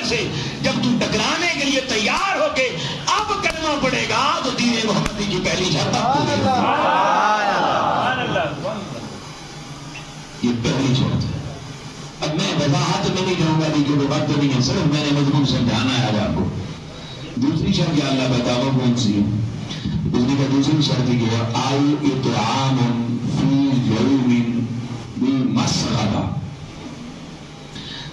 سے جب تو ٹکرانے کے لیے تیار ہو کے اب کلمہ پڑے گا تو دین محمدی کی پہلی شرط پوری یہ پہلی شرط ہے. اب میں وضاحت میں نہیں جاؤں گا کیونکہ وقت نہیں ہے، صرف میں نے مضمون سمجھانا ہے آج آپ کو. دوسری شرط کیا اللہ بتاؤ کون سی ہے؟ اس نے کہا دوسری شرط یہ ہے الاطعام فی یوم بمسغبہ.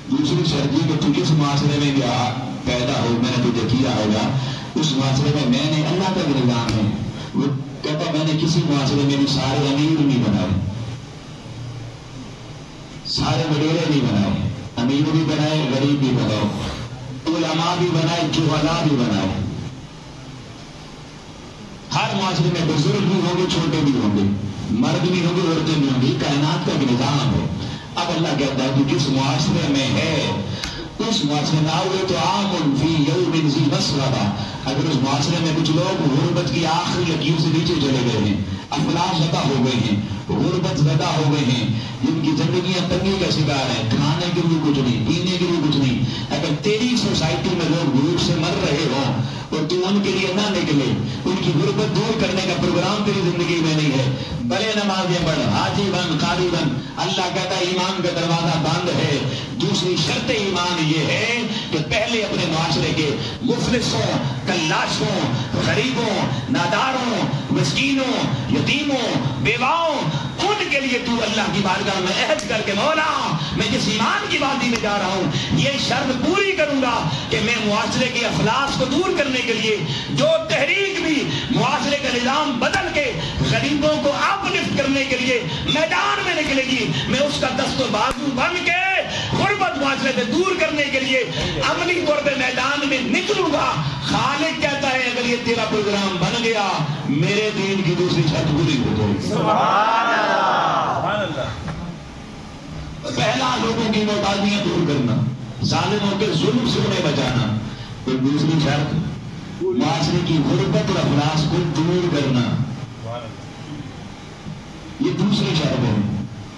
دوسری شرط یہ کہ تو جس معاشرے میں گیا پیدا ہو، میں نے تجھے کیا ہوگا اس معاشرے میں نے اللہ کا نظام ہے. وہ کہتا میں نے کسی معاشرے میں بھی سارے امیر نہیں بنائے، سارے وڈیرے نہیں بنائے، امیر بھی بنائے غریب بھی بنائے، علماء بھی بنائے جہلاء بھی بنائے. ہر معاشرے میں بزرگ بھی ہوں گے چھوٹے بھی ہوں گے، مرد بھی ہوں گے عورتیں بھی ہوں گی. کائنات کا ایک نظام ہے. اب اللہ کہتا ہے کہ جس معاشرے میں ہے اس معاشرے میں آؤ تو عام فی یوم ذی مسغبہ. اگر اس معاشرے میں کچھ لوگ غربت کی آخری لکیر سے نیچے چلے گئے ہیں، افلاس زدہ ہو گئے ہیں، غربت زدہ ہو گئے ہیں، جن کی زندگیاں تنگی کا شکار ہیں، کھانے کے لیے کچھ نہیں، پینے کے لیے کچھ نہیں، اگر تیری سوسائٹی میں لوگ بھوک سے مر رہے ہوں اور تو ان کے لیے نہ نکلے، ان کی غربت دور کرنے کا پروگرام تیری زندگی میں نہیں ہے، بھلے نمازیں پڑھ، حاجی بن، قاری بن، اللہ کہتا ہے ایمان کا دروازہ بند ہے. دوسری شرط ایمان یہ ہے کہ پہلے اپنے معاشرے کے مفلسوں، کلاشوں، غریبوں، ناداروں، مسکینوں، یتیموں، بیواؤں، ان کے لیے تو اللہ کی بارگاہ میں عہد کر کے مولا میں جس ایمان کی وادی میں جا رہا ہوں یہ شرط پوری کروں گا کہ میں معاشرے کے افلاس کو دور کرنے کے لیے جو تحریک بھی معاشرے کا نظام بدل کے غریبوں کو اپ لفٹ کرنے کے لیے میدان میں نکلے گی، میں اس کا دست و بازو بن کے غربت معاشرے سے دور کرنے کے لیے عملی طور پہ میدان میں نکلوں گا. خالق کہتا ہے اگر یہ تیرا پروگرام بن گیا میرے دین کی دوسری شرط پوری ہو جائے گی. سبحان اللہ. پہلا لوگوں کی محتاجیاں دور کرنا، ظالموں کے ظلم سے انہیں بچانا. اور دوسری شرط معاشرے کی غربت اور افلاس کو دور کرنا. یہ دوسری شرط ہے.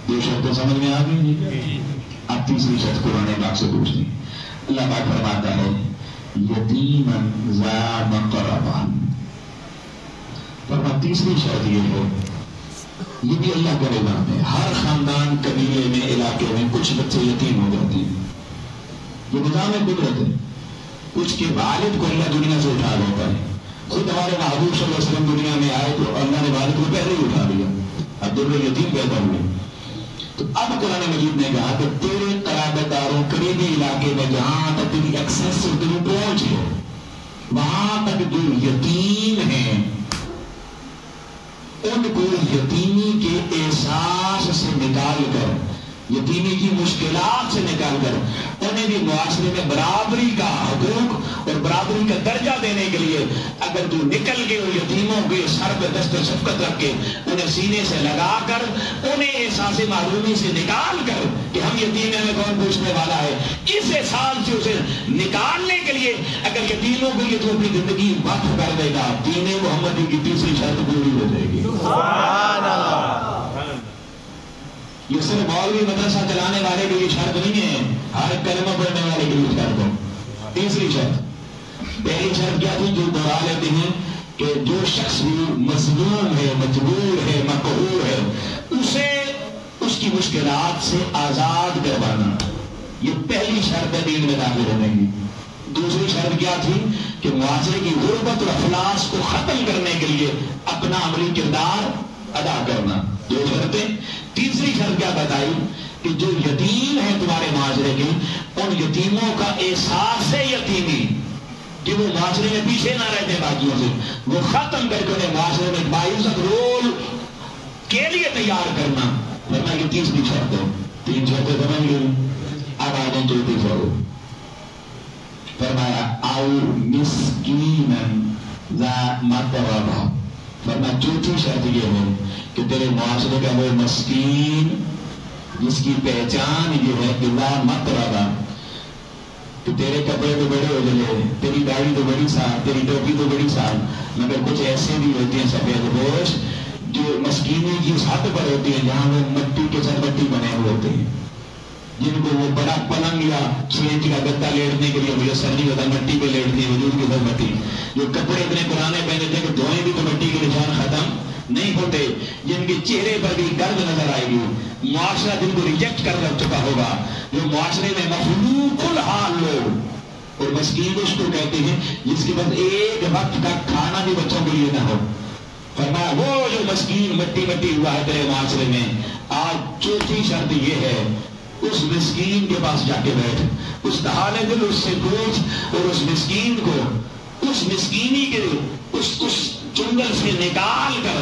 دو شرطیں سمجھ میں آ گئی. اب تیسری شرط قرآن پاک سے پوچھتے ہیں. اللہ پاک فرماتا ہے یتیماً ذا مقربہ. فرمایا تیسری شرط یہ ہے، یہ بھی اللہ کا نظام ہے. ہر خاندان قبیلے میں علاقے میں کچھ بچے یتیم ہو جاتے ہیں. یہ نظام ہے، قدرت ہے. کچھ کے والد کو اللہ دنیا سے اٹھا لیتا ہے. خود ہمارے محبوب صلی اللہ علیہ وسلم دنیا میں آئے تو اللہ نے والد کو پہلے ہی اٹھا لیا. اب دونوں یتیم پیدا ہوئے. تو اب قرآن مجید نے کہا کہ تیرے قرابت داروں قریبی علاقے میں جہاں تک تیری ایکسس سے تیری پہنچ ہے وہاں تک جو یتیم ہیں ان کو یتیمی کے احساس سے نکال کر، یتیمی کی مشکلات سے نکال کر انہیں بھی معاشرے میں برابری کا حقوق اور برابری کا درجہ دینے کے لیے اگر تو نکل کے وہ یتیموں کے سر پہ دست شفقت رکھ کے انہیں سینے سے لگا کر انہیں احساس معلومی سے نکال کر کہ ہم یتیم ہیں ہمیں کون پوچھنے والا ہے، اس احساس سے اسے نکالنے کے لیے اگر یتیموں کے لیے تو اپنی زندگی وقف کر دے گا دین محمدی کی تیسری شرط پوری ہو جائے گی. سبحان اللہ. یہ صرف مولوی مدرسہ چلانے والے کے لیے شرط نہیں ہے، ہر کلمہ پڑھنے والے کے لیے شرط ہے. تیسری شرط، پہلی شرط کیا تھی جو دہرا لیتے ہیں کہ جو شخص بھی مظلوم ہے، مجبور ہے، مقہور ہے اسے اس کی مشکلات سے آزاد کروانا. یہ پہلی شرط ہے دین میں داخل ہونے کی. دوسری شرط کیا تھی کہ معاشرے کی غربت اور افلاس کو ختم کرنے کے لیے اپنا عملی کردار ادا کرنا. دو شرطیں. تیسری شرط کیا بتائی کہ جو یتیم ہیں تمہارے معاشرے کے ان یتیموں کا احساس ہے یتیمی کہ وہ معاشرے میں پیچھے نہ رہتے باقیوں سے، وہ ختم کر کے انہیں معاشرے میں باعزت رول کے لیے تیار کرنا. فرمایا کہ تیسری شرط ہے. تین شرطیں سمجھ گئی. اب آ جائیں چوتھی شرط. فرمایا او مسکیناً ذا متربہ. فرمایا چوتھی شرط یہ ہے کہ تیرے معاشرے کا وہ مسکین جس کی پہچان یہ ہے کہ لا متربہ، کہ تیرے کپڑے تو بڑے ہو جائے، تیری داڑھی تو بڑی سال، تیری ٹوپی تو بڑی سال، مگر کچھ ایسے بھی ہوتے ہیں سفید پوش جو مسکینی کی اس حد پر ہوتی ہیں جہاں وہ مٹی کے ساتھ مٹی بنے ہوئے ہوتے ہیں. جن کو وہ بڑا پلنگ یا 6 انچ کا گدا لیٹنے کے لیے میسر نہیں ہوتا، مٹی پہ لیٹتی ہے، وجود کی سب مٹی، جو کپڑے اتنے پرانے پہنے تھے کہ دھوئیں بھی تو مٹی کے نشان ختم نہیں ہوتے، جن کے چہرے پر بھی درد نظر آئے گی، معاشرہ جن کو ریجیکٹ کر چکا ہوگا، جو معاشرے میں مخلوق الحال لوگ، اور مسکین اس کو کہتے ہیں جس کے پاس ایک وقت کا کھانا بھی بچوں کے لیے نہ ہو۔ فرمایا وہ جو مسکین مٹی مٹی ہوا ہے تیرے معاشرے میں، آج چوتھی شرط یہ ہے، اس مسکین کے پاس جا کے بیٹھ، اس دہانے دل اس سے پوچھ، اور اس مسکین کو اس مسکینی کے اس چنگل سے نکال کر،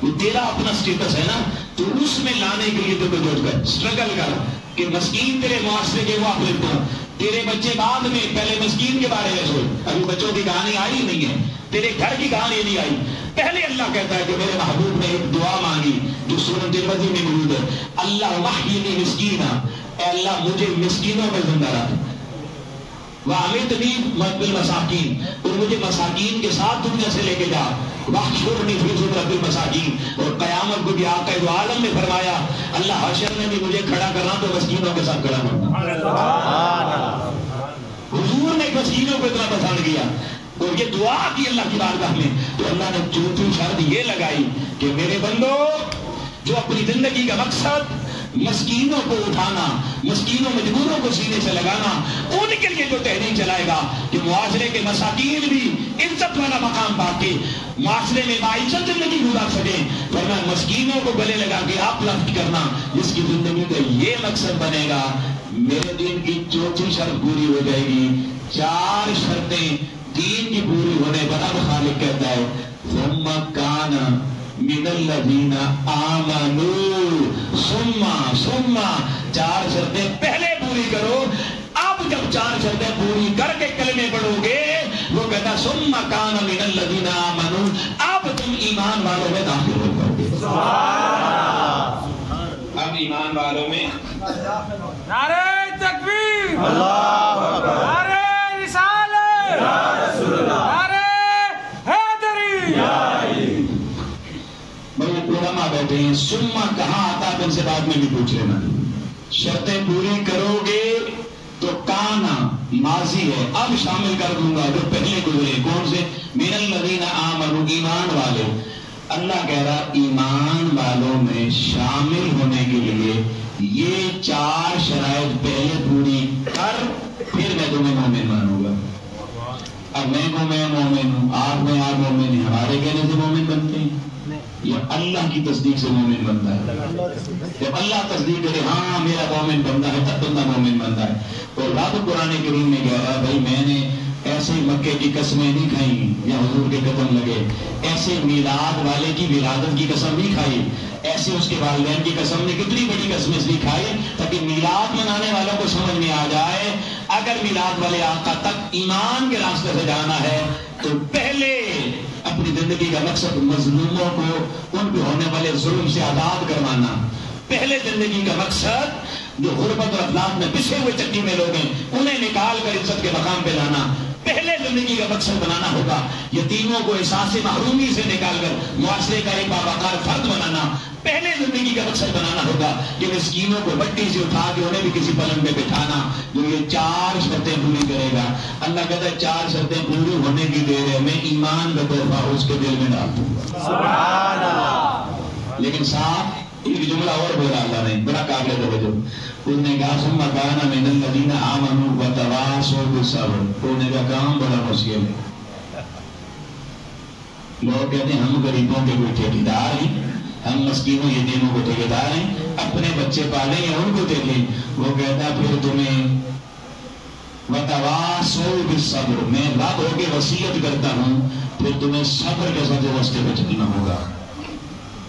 وہ تیرا اپنا سٹیٹس ہے نا، تو اس میں لانے کے لیے تو جوڑ کر سٹرگل کر کہ مسکین تیرے معاشرے کے وہ اپنے کو، تیرے بچے بعد میں، پہلے مسکین کے بارے میں سوچ، ابھی بچوں کی کہانی آئی نہیں ہے، تیرے گھر کی کہانی نہیں آئی، پہلے اللہ کہتا ہے کہ میرے محبوب نے ایک دعا مانگی جو سورۃ ترمذی میں موجود ہے، اللہ وحینی مسکینا، اے اللہ مجھے مسکینوں میں زندہ رکھ، وَأَمِتْنِي بِالْمَسَاکِینِ، اور مجھے مساکین کے ساتھ دنیا سے لے کے جا، وَاحْشُرْنِی فِی زُمرَةِ الْمَسَاکِینِ، اور قیامت کو بھی آقا دو عالم نے فرمایا اللہ حشر میں بھی مجھے کھڑا کرنا تو مسکینوں کے ساتھ کھڑا کرنا۔ حضور نے مسکینوں کو اتنا پسند کیا اور یہ دعا کی اللہ کی بارگاہ میں، تو اللہ نے چوتھی شرط یہ لگائی کہ میرے بندو جو اپنی زندگی کا مقصد مسکینوں کو اٹھانا، مسکینوں مجبوروں کو سینے سے لگانا، ان کے لیے جو تحریک چلائے گا کہ معاشرے کے مساکین بھی عزت والا مقام پا کے معاشرے میں باعزت زندگی گزار سکیں، ورنہ مسکینوں کو گلے لگا کے آپ لفٹ کرنا، جس کی زندگی کا یہ مقصد بنے گا، میرے دین کی چوتھی شرط پوری ہو جائے گی۔ 4 شرطیں دین کی پوری ہونے پر اب خالق کہتا ہے ثم کان من الذین آمنوا، ثم 4 شرطیں پہلے پوری کرو، اب جب 4 شرطیں پوری کر کے کلمے پڑھو گے، وہ کہتا ثم کان من الذین آمنوا، اب تم ایمان والوں میں داخل ہو جاؤ گے۔ اب ایمان والوں میں نعرہ تکبیر، اللہ اکبر، نعرہ رسالت، یا رسول اللہ، نعرہ حیدری، یا علی۔ بڑے علماء بیٹھے ہیں، سما کہاں آتا ہے ان سے بعد میں بھی پوچھ لینا، شرطیں پوری کرو گے تو کانا ماضی ہے، اب شامل کر دوں گا جو پہلے گزرے، کون سے؟ من الذین آمنوا، ایمان والے۔ اللہ کہہ رہا ایمان والوں میں شامل ہونے کے لیے یہ 4 شرائط پہلے پوری کر، پھر میں تمہیں مومن مانوں گا۔ اب میں کو میں مومن ہوں، آپ میں آپ مومن ہیں، ہمارے کہنے سے مومن بنتے ہیں یا اللہ کی تصدیق سے مومن بنتا ہے؟ جب اللہ تصدیق کرے ہاں میرا مومن بنتا ہے تب بندہ مومن بنتا ہے۔ اور رب قرآن کریم میں کہہ رہا بھائی میں نے ایسے مکے کی قسمیں نہیں کھائیں یا حضور کے قدم لگے، ایسے میلاد والے کی ولادت کی قسم نہیں کھائی، ایسے اس کے والدین کی قسم نے کتنی بڑی قسمیں اس لیے کھائی تاکہ میلاد منانے والوں کو سمجھ میں آ جائے اگر میلاد والے آقا تک ایمان کے راستے سے جانا ہے تو پہلے اپنی زندگی کا مقصد مظلوموں کو ان پہ ہونے والے ظلم سے آزاد کروانا، پہلے زندگی کا مقصد جو غربت اور افلاس میں پسے ہوئے چکی میں لوگ ہیں انہیں نکال کر عزت کے مقام پہ لانا، پہلے زندگی کا مقصد بنانا ہوگا، یتیموں کو احساس محرومی سے نکال کر معاشرے کا ایک باوقار فرد بنانا، پہلے زندگی کا مقصد بنانا ہوگا کہ مسکینوں کو مٹی سے اٹھا کے انہیں بھی کسی پلنگ پہ بٹھانا، جو یہ 4 شرطیں پوری کرے گا۔ اللہ کہتا ہے 4 شرطیں پوری ہونے کی دیر ہے، میں ایمان کا تحفہ اس کے دل میں ڈال دوں گا۔ سبحان اللہ۔ لیکن ساتھ ایک جملہ اور بولا اللہ نے، بڑا قابل توجہ، اس نے کہا ثم کان من الذین آمنوا وتواصوا بالصبر۔ انہوں نے کہا کام بڑا مشکل ہے، لوگ کہتے ہیں ہم غریبوں کے کوئی ٹھیکیدار ہیں، ہم مسکینوں یتیموں کو ٹھیکیدار ہیں، اپنے بچے پالیں یا ان کو دیکھیں۔ وہ کہتا پھر تمہیں وتواصوا بالصبر، میں رب ہو کے وصیت کرتا ہوں پھر تمہیں صبر کے ساتھ راستے پہ چلنا ہوگا۔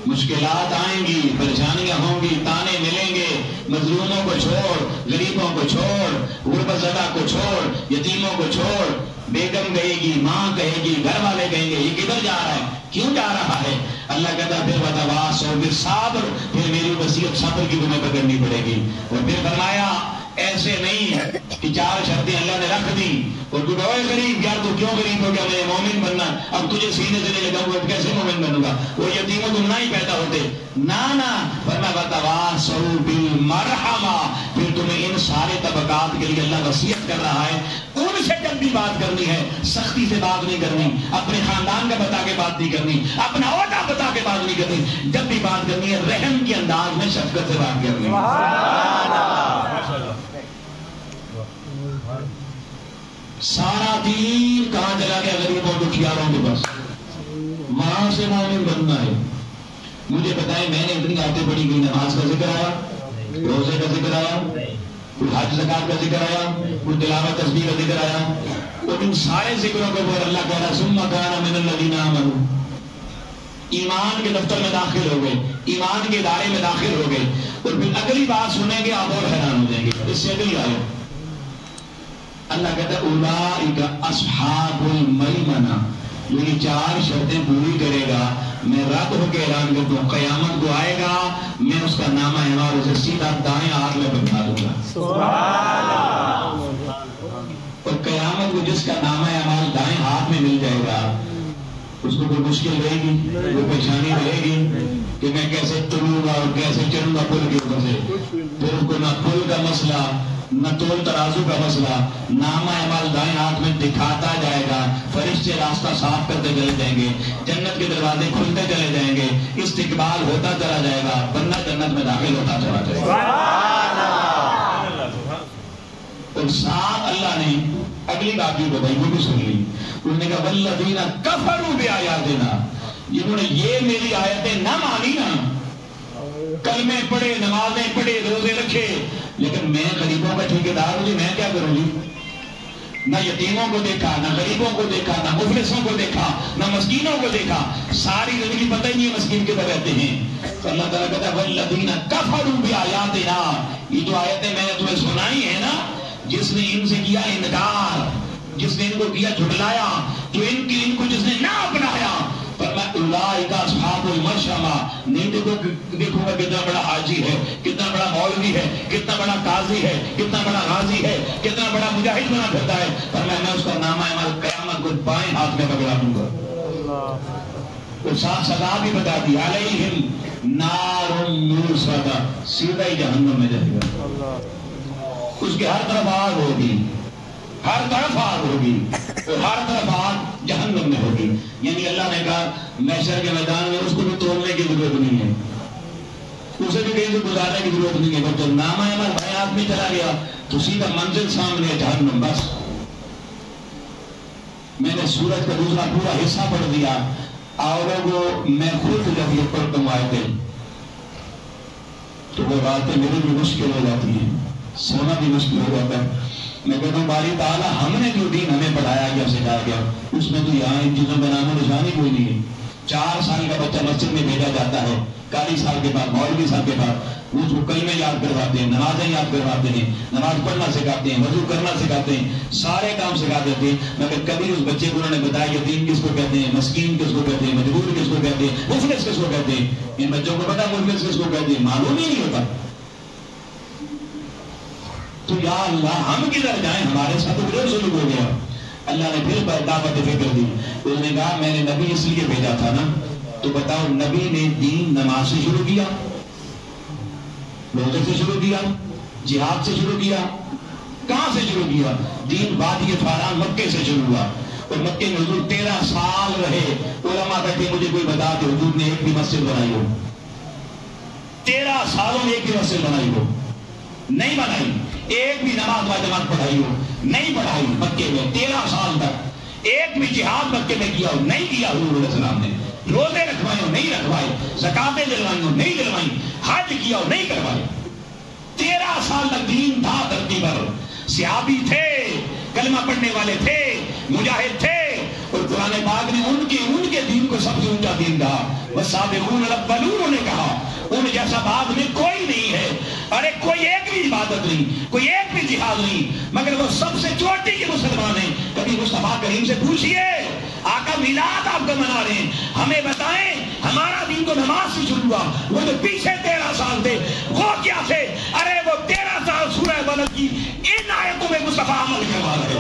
مشکلات آئیں گی، پریشانیاں ہوں گی، تانے ملیں گے، مظلوموں کو چھوڑ، غریبوں کو چھوڑ، غربت زدہ کو چھوڑ، یتیموں کو چھوڑ، بیگم کہے گی، ماں کہے گی، گھر والے کہیں گے یہ کدھر جا رہا ہے، کیوں جا رہا ہے؟ اللہ کہتا پھر وتواصوا بالصبر، پھر میری وصیت صبر کی تمہیں پکڑنی پڑے گی۔ اور پھر فرمایا ایسے نہیں ہے کہ 4 شرطیں اللہ نے رکھ دی اور تو کہو غریب یار تو کیوں غریب ہو گیا, مجھے مومن بننا, اب تجھے سینے سے نہیں لگاؤں گا کیسے مومن بنوں گا, وہ یتیموں تم نہ ہی پیدا ہوتے. نانا فرمایا وتواصوا بالمرحمہ, پھر تمہیں ان سارے طبقات کے لیے اللہ وصیت کر رہا ہے ان سے جب بھی بات کرنی ہے سختی سے بات نہیں کرنی, اپنے خاندان کا بتا کے بات نہیں کرنی, اپنا عہدہ بتا کے بات نہیں کرنی, جب بھی بات کرنی ہے رحم کے انداز میں شفقت سے بات کرنی. سارا دین کہاں چلا گیا؟ غریبوں دکھیاروں کے پاس, وہاں سے مومن بننا ہے. مجھے بتائیں میں نے اتنی آیتیں پڑھی, کوئی نماز کا ذکر آیا, روزے کا ذکر آیا, کوئی حج زکات کا ذکر آیا, کوئی تلاوت تسبیح کا ذکر آیا, اور ان سارے ذکروں کے اوپر اللہ کہہ رہا ثم کان من الذین آمنوا, ایمان کے دفتر میں داخل ہو گئے, ایمان کے ادارے میں داخل ہو گئے, اور پھر اگلی بات سنیں گے آپ اور حیران ہو جائیں گے. اس سے اگلی آئے اللہ کہتا ہے اولئک اصحاب المیمنہ, جو یہ 4 شرطیں پوری کرے گا میں رب ہو کے اعلان کرتا ہوں قیامت کو آئے گا میں اس کا نامہ اعمال اسے سیدھا دائیں ہاتھ میں بٹھا دوں گا. سبحان اللہ. اور قیامت کو جس کا نامہ اعمال دائیں ہاتھ میں مل جائے گا اس کو کوئی مشکل رہے گی, کوئی پریشانی رہے گی کہ میں کیسے چلوں گا اور کیسے چلوں گا پل کے اوپر سے. پھر اس کو نہ پل کا مسئلہ نہ تول ترازو کا مسئلہ, نامہ اعمال دائیں ہاتھ میں دکھاتا جائے گا, فرشتے راستہ صاف کرتے چلے جائیں گے, جنت کے دروازے کھلتے چلے جائیں گے, استقبال ہوتا چلا جائے گا, بندہ جنت میں داخل ہوتا چلا جائے گا. اور ساتھ اللہ نے اگلی بات بھی بتائی, وہ بھی سن لی. انہوں نے کہا والذین کفروا بآیاتنا, جنہوں نے یہ میری آیتیں نہ مانی نا, کلمے پڑھے, نمازیں پڑھے, روزے رکھے, لیکن میں غریبوں کا ٹھیکیدار ہوں, میں کیا کروں گی؟ نہ یتیموں کو دیکھا, نہ غریبوں کو دیکھا, نہ مفلسوں کو دیکھا, نہ مسکینوں کو دیکھا, ساری زندگی پتہ ہی نہیں ہے مسکین کے رہتے ہیں. تو اللہ تعالیٰ کہتا ہے والذین کفروا بآیاتنا, یہ جو آیتیں میں نے تمہیں سنائی ہیں نا, جس نے ان سے کیا انکار, جس نے ان کو کیا جھٹلایا, جو ان کو جس نے نہ اپنایا, فرمایا اولئک اصحاب المشأمہ, نہیں دیکھو گا کتنا بڑا حاجی ہے, کتنا بڑا مولوی ہے, کتنا بڑا قاضی ہے, کتنا بڑا غازی ہے, کتنا بڑا مجاہد بنا پھرتا ہے, فرمایا میں اس کا نامہ اعمال قیامت کو بائیں ہاتھ میں پکڑا دوں گا. اور ساتھ سزا بھی بتا دی علیہم نار موصدہ, سیدھا ہی جہنم میں جائے گا. اس کے ہر طرف آگ ہوگی, ہر طرف آگ ہوگی, اور ہر طرف آگ جہنم میں ہوگی. یعنی اللہ نے کہا محشر کے میدان میں اس کو بھی توڑنے کی ضرورت نہیں ہے, اسے بھی کہیں سے گزارنے کی ضرورت نہیں ہے, بس جب نامہ اعمال بائیں ہاتھ میں چلا گیا تو سیدھا منزل سامنے ہے جہنم. بس میں نے سورج کا دوسرا پورا حصہ پڑھ دیا, اوروں کو میں خود جب یہ پڑھتا ہوں آئے تھے تو وہ باتیں میری بھی مشکل ہو جاتی ہیں, سونا بھی مشکل ہو جاتا ہے. میں کہتا ہوں باری تعالیٰ ہم نے جو دین ہمیں پڑھایا گیا سکھایا گیا اس میں تو یہاں ان چیزوں کا نام و نشان ہی کوئی نہیں ہے. 4 سال کا بچہ مسجد میں بھیجا جاتا ہے, 40 سال کے بعد, مولوی صاحب کے بعد, اس کو کلمے یاد کرواتے ہیں, نمازیں یاد کرواتے ہیں, نماز پڑھنا سکھاتے ہیں, وضو کرنا سکھاتے ہیں, سارے کام سکھا دیتے ہیں, مگر کبھی اس بچے کو انہوں نے بتایا یتیم کس کو کہتے ہیں, مسکین کس کو کہتے ہیں, مجبور کس کو کہتے ہیں, مفلس کس کو کہتے ہیں. ان بچوں کو پتا مفلس کس کو کہتے ہیں, معلوم ہی نہیں ہوتا. تو یا اللہ ہم کدھر جائیں, ہمارے ساتھ تو سلوک ہو گیا. اللہ نے پھر دعوت فکر دی, اس نے کہا میں نے نبی اس لیے بھیجا تھا نا, تو بتاؤ نبی نے دین نماز سے شروع کیا, روزے سے شروع کیا, جہاد سے شروع کیا, کہاں سے شروع کیا؟ دین وادی فاران مکے سے شروع ہوا, اور مکے میں حضور 13 سال رہے. علماء کہتے مجھے کوئی بتا دے حضور نے ایک بھی مسجد بنائی ہو, 13 سالوں میں ایک بھی مسجد بنائی ہو؟ نہیں بنائی. ایک بھی نماز باجماعت پڑھائی ہو؟ نہیں پڑھائی مکے میں 13 سال تک. ایک بھی جہاد مکے میں کیا ہو؟ نہیں کیا حضور علیہ السلام نے. روزے رکھوائے ہو؟ نہیں رکھوائے. زکاتیں دلوائی ہو؟ نہیں دلوائی. حج کیا ہو؟ نہیں کروائے. 13 سال تک دین تھا دھرتی پر. صحابی تھے, کلمہ پڑھنے والے تھے, مجاہد تھے, اور قرآن پاک نے ان کے دین کو سب سے اونچا دین کہا. والسابقون الاولون نے کہا ان جیسا بعد میں کوئی نہیں ہے. ارے کوئی ایک بھی عبادت نہیں, کوئی ایک بھی جہاد نہیں, مگر وہ سب سے چوٹی کے مسلمان ہیں. کبھی مصطفیٰ کریم سے پوچھئے, آقا میلاد آپ کو منا رہے ہیں, ہمیں بتائیں ہمارا دین تو نماز سے شروع ہوا, وہ جو پیچھے 13 سال تھے وہ کیا تھے؟ ارے وہ 13 سال سورہ بلد کی ان آیتوں میں مصطفیٰ عمل کروا رہے تھے.